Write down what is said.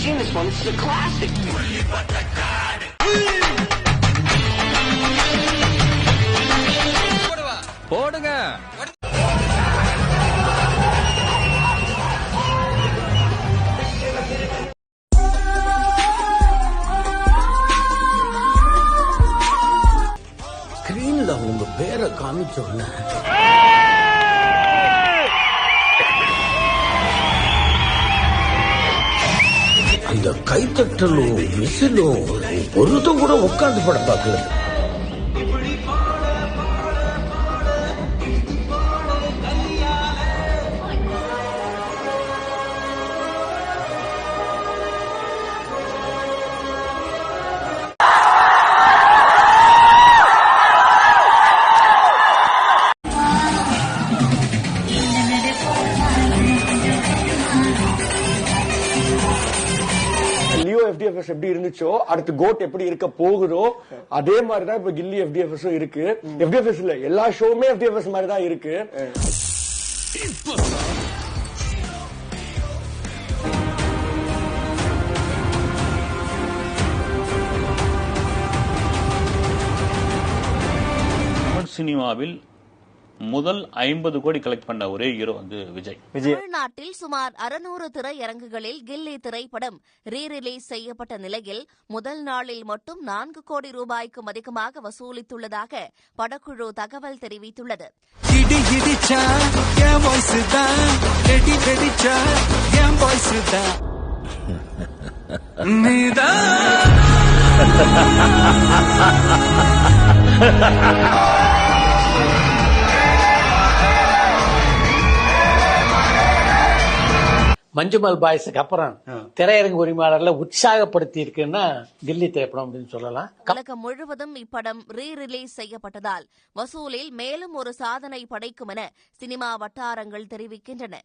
seen this one. This is a classic. போடுங்க. ஸ்கிரீன்ல உங்க பேரை காமிச்சோன்னு அந்த கைத்தட்டலும் விசிலும் ஒருத்தம் கூட உட்காந்து படம் பார்க்கல. FDFS எப்படி இருந்துச்சோ அடுத்து கோட் எப்படி இருக்க போகுதோ அதே மாதிரிதான் இப்ப கில்லி FDFS இருக்கு. FDFS இல்ல, எல்லா ஷோவுமே FDFS மாதிரி தான் இருக்கு. சினிமாவில் முதல் 50 கோடி கலெக்ட் பண்ண ஒரே ஹீரோ வந்து விஜய். தமிழ்நாட்டில் சுமார் 600 திரையரங்குகளில் கில்லி திரைப்படம் ரீரிலீஸ் செய்யப்பட்ட நிலையில் முதல் நாளில் மட்டும் 4 கோடி ரூபாய்க்கும் அதிகமாக வசூலித்துள்ளதாக படக்குழு தகவல் தெரிவித்துள்ளது. மஞ்சுமல் பாய்ஸுக்கு அப்புறம் திரையரங்கு உரிமையாளர்களை உற்சாகப்படுத்தி இருக்குன்னா கில்லி திரைப்படம் அப்படின்னு சொல்லலாம். உலகம் முழுவதும் இப்படம் ரீரிலீஸ் செய்யப்பட்டதால் வசூலில் மேலும் ஒரு சாதனை படைக்கும் என சினிமா வட்டாரங்கள் தெரிவிக்கின்றன.